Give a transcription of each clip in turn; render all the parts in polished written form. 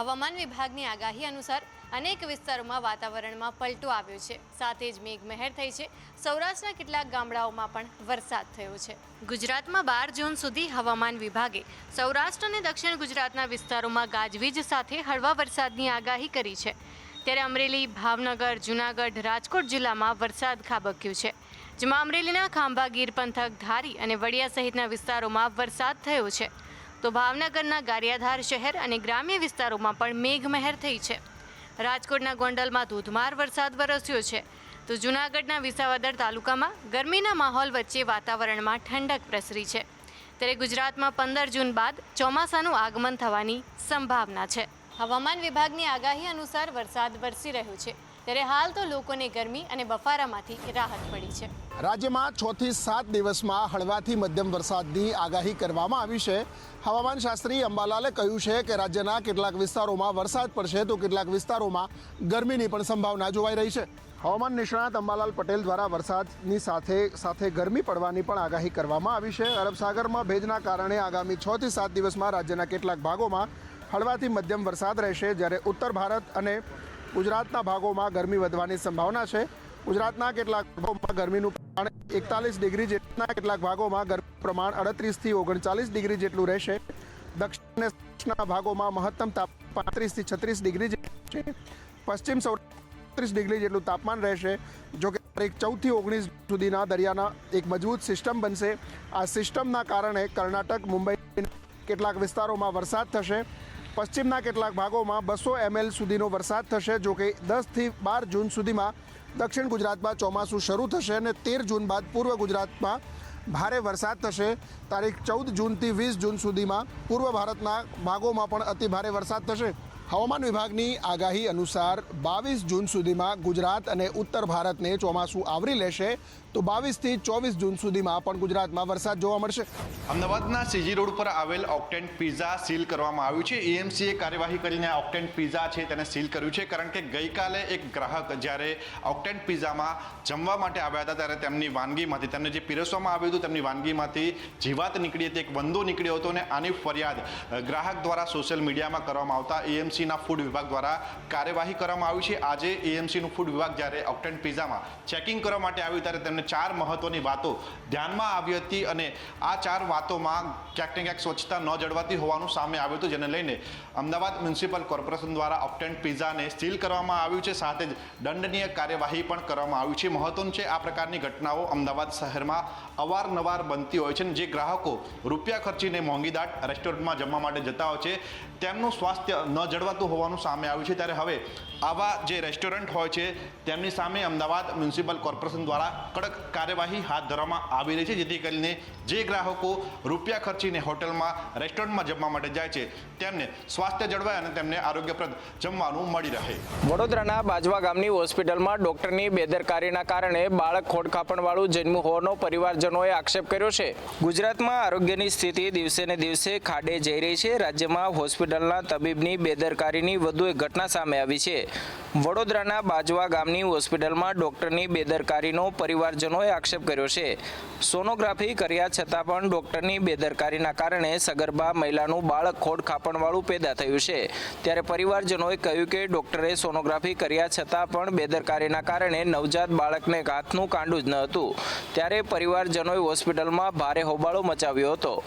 હવામાન વિભાગની આગાહી અનુસાર અનેક વિસ્તારોમાં વાતાવરણમાં પલટો આવ્યો છે. સાથે જ મેઘમહેર થઈ છે. સૌરાષ્ટ્રના કેટલાક ગામડાઓમાં પણ વરસાદ થયો છે. ગુજરાતમાં 12 જૂન સુધી હવામાન વિભાગે સૌરાષ્ટ્ર અને દક્ષિણ ગુજરાતના વિસ્તારોમાં ગાજવીજ સાથે હળવા વરસાદની આગાહી કરી છે. ત્યારે અમરેલી, ભાવનગર, જૂનાગઢ, રાજકોટ જિલ્લામાં વરસાદ ખાબક્યું છે. જેમાં અમરેલીના ખાંભા, ગીર પંથક, ધારી અને વડિયા સહિતના વિસ્તારોમાં વરસાદ થયો છે. તો ભાવનગરના ગારિયાધાર શહેર અને ગ્રામ્ય વિસ્તારોમાં પણ મેઘમહેર થઈ છે. રાજકોટના ગોંડલમાં ધોધમાર વરસાદ વરસ્યો છે. તો જૂનાગઢના વિસાવદર તાલુકામાં ગરમીના માહોલ વચ્ચે વાતાવરણમાં ઠંડક પ્રસરી છે. ત્યારે ગુજરાતમાં 15 જૂન બાદ ચોમાસાનું આગમન થવાની સંભાવના છે. હવામાન વિભાગની આગાહી અનુસાર વરસાદ વરસી રહ્યો છે. ત્યારે હાલ તો લોકોને ગરમી અને બફારામાંથી રાહત મળી છે. રાજ્યમાં 6 થી 7 દિવસમાં હળવાથી મધ્યમ વરસાદની આગાહી કરવામાં આવી છે. હવામાન શાસ્ત્રી અંબાલાલે કહ્યું છે કે રાજ્યના કેટલાક વિસ્તારોમાં વરસાદ પડશે તો કેટલાક વિસ્તારોમાં ગરમીની પણ સંભાવના જોવાઈ રહી છે. હવામાન નિષ્ણાત અંબાલાલ પટેલ દ્વારા વરસાદની સાથે ગરમી પડવાની પણ આગાહી કરવામાં આવી છે. અરબ સાગરમાં ભેજના કારણે આગામી 6 થી 7 દિવસમાં રાજ્યના કેટલાક ભાગોમાં હળવાથી મધ્યમ વરસાદ રહેશે, જ્યારે ઉત્તર ભારત અને ગુજરાતના ભાગોમાં ગરમી વધવાની સંભાવના છે. ગુજરાતના કેટલાક ભાગોમાં ગરમીનું પ્રમાણ 41 ડિગ્રી જેટલા, કેટલાક ભાગોમાં ગરમીનું પ્રમાણ 38 થી 39 ડિગ્રી જેટલું રહેશે. દક્ષિણના ભાગોમાં મહત્તમ તાપમાન 35 થી 36 ડિગ્રી જેટલું છે. પશ્ચિમ સૌરાષ્ટ્ર 30 ડિગ્રી જેટલું તાપમાન રહેશે. જો કે તારીખ 14 થી 19 સુધીના દરિયાના એક મજબૂત સિસ્ટમ બનશે. આ સિસ્ટમના કારણે કર્ણાટક, મુંબઈ કેટલાક વિસ્તારોમાં વરસાદ થશે. પશ્ચિમના કેટલાક ભાગોમાં 200 ml સુધીનો વરસાદ થશે. જો કે 10 થી 12 જૂન સુધીમાં દક્ષિણ ગુજરાતમાં ચોમાસું શરૂ થશે અને 13 જૂન બાદ પૂર્વ ગુજરાતમાં ભારે વરસાદ થશે. તારીખ 14 જૂનથી 20 જૂન સુધીમાં પૂર્વ ભારતના ભાગોમાં પણ અતિ ભારે વરસાદ થશે. હવામાન વિભાગની આગાહી અનુસાર 22 જૂન સુધીમાં ગુજરાત અને ઉત્તર ભારતને ચોમાસું આવરી લેશે. તો 22 થી 24 જૂન સુધીમાં પણ ગુજરાતમાં વરસાદ જોવા મળશે. અમદાવાદના સીજી રોડ પર આવેલ ઓક્ટેન્ટ પિઝા સીલ કરવામાં આવ્યું છે. એએમસીએ કાર્યવાહી કરીને ઓક્ટેન્ટ પિઝા છે તેને સીલ કર્યું છે, કારણ કે ગઈકાલે એક ગ્રાહક જ્યારે ઓક્ટેન્ટ પિઝામાં જમવા માટે આવ્યા હતા ત્યારે તેમની વાનગીમાંથી, તેમને જે પીરસવામાં આવ્યું હતું તેમની વાનગીમાંથી જીવાત નીકળી હતી, એક વંદો નીકળ્યો હતો અને આની ફરિયાદ ગ્રાહક દ્વારા સોશિયલ મીડિયામાં કરવામાં આવતા એએમસીના ફૂડ વિભાગ દ્વારા કાર્યવાહી કરવામાં આવી છે. આજે એએમસીનું ફૂડ વિભાગ જ્યારે ઓક્ટેન્ટ પિઝામાં ચેકિંગ કરવા માટે આવ્યું ત્યારે તેમને 4 મહત્વની વાતો ધ્યાનમાં આવી હતી અને આ 4 વાતોમાં ક્યાંક ને ક્યાંક સ્વચ્છતા ન જળવાતી હોવાનું સામે આવ્યું હતું, જેને લઈને અમદાવાદ મ્યુનિસિપલ કોર્પોરેશન દ્વારા ઓક્ટેન્ટ પિઝાને સીલ કરવામાં આવ્યું છે. સાથે જ દંડનીય કાર્યવાહી પણ કરવામાં આવી છે. મહત્વનું છે, આ પ્રકારની ઘટનાઓ અમદાવાદ શહેરમાં અવારનવાર બનતી હોય છે. જે ગ્રાહકો રૂપિયા ખર્ચીને મોંઘીદાટ રેસ્ટોરન્ટમાં જમવા માટે જતા હોય છે તેમનું સ્વાસ્થ્ય ન જળવાતું હોવાનું સામે આવ્યું છે. ત્યારે હવે આવા જે રેસ્ટોરન્ટ હોય છે તેમની સામે અમદાવાદ મ્યુનિસિપલ કોર્પોરેશન દ્વારા કડક કાર્યવાહી હાથ ધરવામાં આવી રહી છે, જેથી કરીને જે ગ્રાહકો રૂપિયા ખર્ચીને હોટલમાં, રેસ્ટોરન્ટમાં જમવા માટે જાય છે તેમને સ્વાસ્થ્ય જળવાય અને તેમને આરોગ્યપ્રદ જમવાનું મળી રહે. વડોદરાના બાજવા ગામની હોસ્પિટલમાં ડોક્ટરની બેદરકારીના કારણે બાળક ખોડખાપણવાળું જન્મ્યું હોવાનો પરિવારજનોએ આક્ષેપ કર્યો છે. ગુજરાતમાં આરોગ્યની સ્થિતિ દિવસે ને દિવસે ખાડે જઈ રહી છે. રાજ્યમાં હોસ્પિટલના તબીબની બેદરકારીની વધુ એક ઘટના સામે આવી છે. વડોદરાના બાજવા ગામની હોસ્પિટલમાં ડોક્ટરની બેદરકારીનો પરિવારજનોએ આક્ષેપ કર્યો છે. સોનોગ્રાફી કર્યા છતાં પણ ડોક્ટરની બેદરકારીના કારણે સગર્ભા મહિલાનું બાળક ખોડખાપણવાળું પેદા થયું છે. ત્યારે પરિવારજનોએ કહ્યું કે ડોક્ટરે સોનોગ્રાફી કર્યા છતાં પણ બેદરકારીના કારણે નવજાત બાળકને હાથનું કાંડું જ ન હતું. ત્યારે પરિવારજનોએ હોસ્પિટલમાં ભારે હોબાળો મચાવ્યો હતો.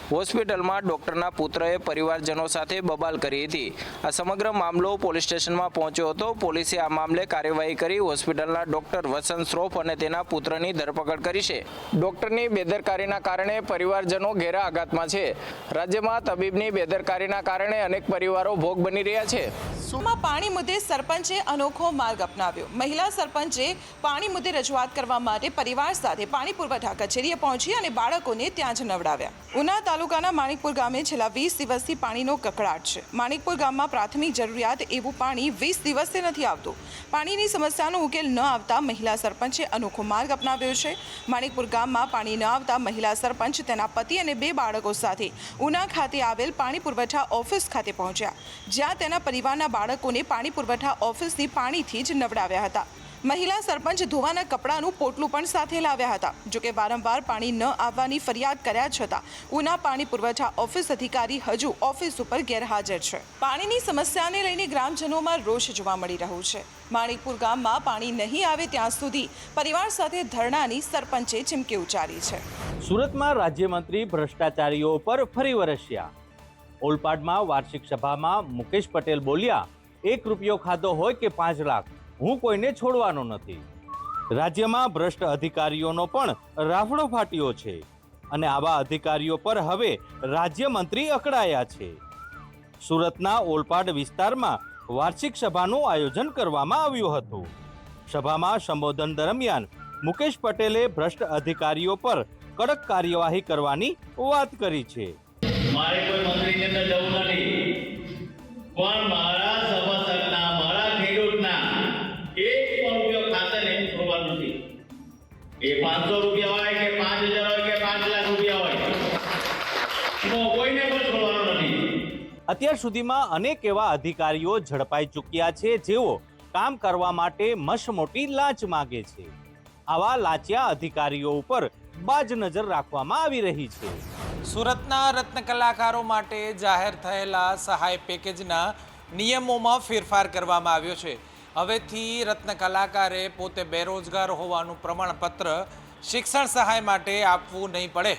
હોસ્પિટલમાં ડોક્ટરના પુત્રએ પરિવારજનો સાથે બબાલ કરી હતી. આ સમગ્ર મામલો પોલીસ સ્ટેશનમાં પહોંચ્યો હતો. પોલીસે આ મામલે કાર્યવાહી કરી હોસ્પિટલના ડોક્ટર વસંત શ્રોફ અને તેના પુત્રની ધરપકડ કરી છે. ડોક્ટરની બેદરકારીના કારણે પરિવારજનો ઘેરા આઘાતમાં છે. રાજ્યમાં તબીબની બેદરકારીના કારણે અનેક પરિવારો ભોગ બની રહ્યા છે. સુમાં પાણી મુદ્દે સરપંચે અનોખો માર્ગ અપનાવ્યો. મહિલા સરપંચે પાણી મુદ્દે રજૂઆત કરવા માટે પરિવાર સાથે પાણી પુરવઠા કચેરીએ પહોંચી અને બાળકોને ત્યાં જ નવડાવ્યા. ઉના તાલુકાના માણિકપુર ગામે છેલ્લા 20 દિવસથી પાણીનો કકળાટ છે. માણિકપુર ગામમાં પ્રાથમિક જરૂરિયાત એવું પાણી 20 દિવસથી નથી આવતું. પાણીની સમસ્યાનો ઉકેલ ન આવતા મહિલા સરપંચે અનોખો માર્ગ અપનાવ્યો છે. માણિકપુર ગામમાં પાણી ન આવતા મહિલા સરપંચ તેના પતિ અને 2 બાળકો સાથે ઉના ખાતે આવેલ પાણી પુરવઠા ઓફિસ ખાતે પહોંચ્યા, જ્યાં તેના પરિવારના બાળકોને પાણી પુરવઠા ઓફિસથી પાણીથી જ નવડાવ્યા હતા. મહિલા સરપંચ ધોવાના કપડાનું પોટલું પણ સાથે લાવ્યા હતા. જોકે વારંવાર પાણી ન આવવાની ફરિયાદ કર્યા છતાં ઉના પાણી પુરવઠા ઓફિસ અધિકારી હજુ ઓફિસ ઉપર ગેરહાજર છે. પાણીની સમસ્યાને લઈને ગ્રામજનોમાં રોષ જોવા મળી રહ્યો છે. માણિકપુર ગામમાં પાણી નહીં આવે ત્યાં સુધી પરિવાર સાથે ધરણાની સરપંચે ચીમકી ઉચ્ચારી છે. સુરતમાં રાજ્યમંત્રી ભ્રષ્ટાચારીઓ પર ફરી વરસ્યા. ઓલપાડમાં વાર્ષિક સભામાં મુકેશ પટેલ બોલ્યા, 1 રૂપિયો ખાધો હોય કે 5 લાખ, હું કોઈને છોડવાનો નથી. રાજ્યમાં ભ્રષ્ટ અધિકારીઓનો પણ રાફડો ફાટ્યો છે અને આવા અધિકારીઓ પર હવે રાજ્યમંત્રી અકળાયા છે. સુરતના ઓલપાડ વિસ્તારમાં વાર્ષિક સભાનું આયોજન કરવામાં આવ્યું હતું. સભામાં સંબોધન દરમિયાન મુકેશ પટેલે ભ્રષ્ટ અધિકારીઓ પર કડક કાર્યવાહી કરવાની વાત કરી છે. મારે કોઈ મંત્રીની અંદર જવું નથી, પણ મારા સભાસદના, મારા ખેડૂતના 1 રૂપિયો ખાતે નહીં છોડવાનું નથી. એ 500 રૂપિયા હોય કે 5000 હોય કે 5 લાખ રૂપિયા હોય, હું કોઈને પણ છોડવાનો નથી. અત્યાર સુધીમાં અનેક એવા અધિકારીઓ ઝડપાઈ ચૂક્યા છે જેઓ કામ કરવા માટે મસમોટી લાંચ માગે છે. આવા લાંચિયા અધિકારીઓ ઉપર બાજ નજર રાખવામાં આવી રહી છે. સુરતના રત્ન કલાકારો માટે જાહેર થયેલા સહાય પેકેજના નિયમોમાં ફેરફાર કરવામાં આવ્યો છે. હવેથી રત્ન કલાકારે પોતે બેરોજગાર હોવાનું પ્રમાણપત્ર શિક્ષણ સહાય માટે આપવું નહીં પડે.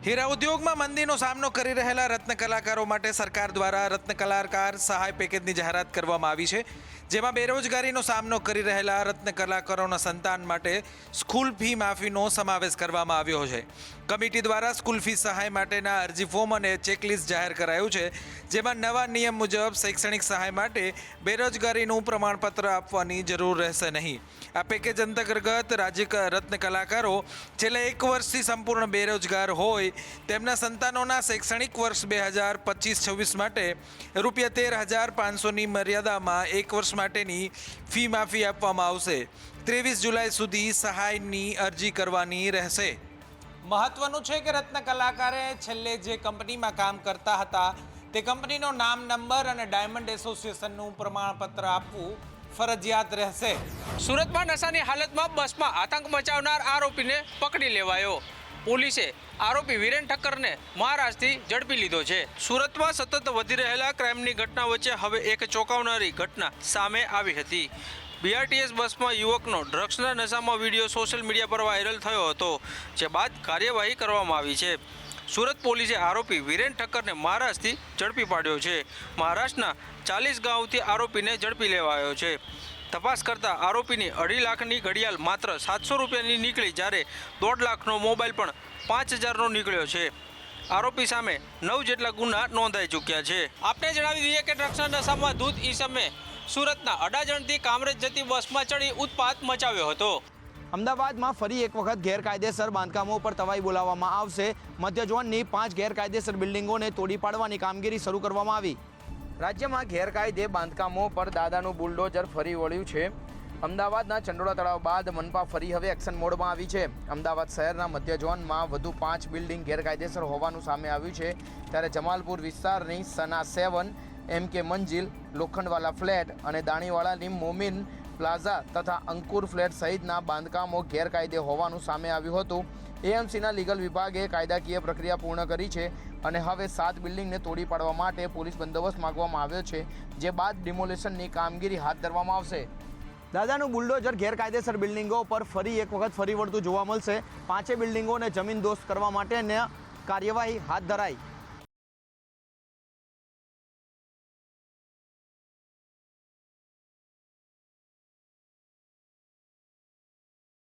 હીરા ઉદ્યોગમાં મંદીનો સામનો કરી રહેલા રત્ન કલાકારો માટે સરકાર દ્વારા રત્ન કલાકાર સહાય પેકેજની જાહેરાત કરવામાં આવી છે, જેમાં બેરોજગારીનો સામનો કરી રહેલા રત્ન કલાકારોના સંતાન માટે સ્કૂલ ફી માફીનો સમાવેશ કરવામાં આવ્યો છે. કમિટી દ્વારા સ્કૂલ ફી સહાય માટેના અરજી ફોર્મ અને ચેકલિસ્ટ જાહેર કરાયું છે, જેમાં નવા નિયમ મુજબ શૈક્ષણિક સહાય માટે બેરોજગારીનું પ્રમાણપત્ર આપવાની જરૂર રહેશે નહીં. આ પેકેજ અંતર્ગત રાજ્ય રત્ન કલાકારો છેલ્લા 1 વર્ષથી સંપૂર્ણ બેરોજગાર હોય તેમના સંતાનોના શૈક્ષણિક વર્ષ 2025-26 માટે ₹13,500ની મર્યાદામાં 1 વર્ષ માટેની ફી માફી આપવામાં આવશે. 23 જુલાઈ સુધી સહાયની અરજી કરવાની રહેશે. મહત્વનું છે કે રત્ન કલાકારે છેલ્લે જે કંપનીમાં કામ કરતા હતા તે કંપનીનો નામ, નંબર અને ડાયમંડ એસોસિએશનનું પ્રમાણપત્ર આપવું ફરજિયાત રહેશે. સુરતમાં નશાની હાલતમાં બસમાં આતંક મચાવનાર આરોપીને પકડી લેવાયો. પોલીસે આરોપી વિરેન ઠક્કરને મહારાષ્ટ્રથી ઝડપી લીધો છે. સુરતમાં સતત વધી રહેલા ક્રાઇમની ઘટના વચ્ચે હવે એક ચોંકાવનારી ઘટના સામે આવી હતી. BRTS બસમાં યુવકનો ડ્રગ્સના નશામાં વિડીયો સોશિયલ મીડિયા પર વાયરલ થયો હતો, જે બાદ કાર્યવાહી કરવામાં આવી છે. સુરત પોલીસે આરોપી વિરેન ઠક્કરને મહારાષ્ટ્રથી ઝડપી પાડ્યો છે. મહારાષ્ટ્રના 40 ગામથી આરોપીને ઝડપી લેવાયો છે. તપાસ કરતા આરોપીની 2.5 લાખની ઘડિયાળ માત્ર 700 રૂપિયાની નીકળી, જ્યારે 1.5 લાખનો મોબાઈલ પણ 5000નો નીકળ્યો છે. આરોપી સામે 9 જેટલા ગુના નોંધાઈ ચૂક્યા છે. આપને જણાવી દઈએ કે ડ્રગ્સના નશામાં ધૂત ઈસમે સુરતના અડાજણથી કામરેજ જતી બસમાં ચડી ઉત્પાત મચાવ્યો હતો. અમદાવાદમાં ફરી એક વખત ગેરકાયદેસર બાંધકામો પર તવાઈ બોલાવવામાં આવશે. મધ્ય ઝોનની 5 ગેરકાયદેસર બિલ્ડિંગોને તોડી પાડવાની કામગીરી શરૂ કરવામાં આવી. રાજ્યમાં ગેરકાયદે બાંધકામો પર દાદાનું બુલડોઝર ફરી વળ્યું છે. અમદાવાદના ચંડોળા તળાવ બાદ મનપા ફરી હવે એક્શન મોડમાં આવી છે. અમદાવાદ શહેરના મધ્ય ઝોનમાં વધુ 5 બિલ્ડિંગ ગેરકાયદેસર હોવાનું સામે આવ્યું છે. ત્યારે જમાલપુર વિસ્તારની સના 7, MK મંજિલ, લોખંડવાલા ફ્લેટ અને દાણીવાળાની મોમિન પ્લાઝા તથા અંકુર ફ્લેટ સહિતના બાંધકામો ગેરકાયદે હોવાનું સામે આવ્યું હતું. AMCના લીગલ વિભાગે કાયદાકીય પ્રક્રિયા પૂર્ણ કરી છે અને હવે 7 બિલ્ડિંગને તોડી પાડવા માટે પોલીસ બંદોબસ્ત માંગવામાં આવ્યો છે, જે બાદ ડિમોલેશનની કામગીરી હાથ ધરવામાં આવશે. દાદાનું બુલડોઝર ગેરકાયદેસર બિલ્ડિંગો પર ફરી એક વખત ફરી વળતું જોવા મળશે. 5 બિલ્ડિંગોને જમીન દોસ્ત કરવા માટેની કાર્યવાહી હાથ ધરાઈ.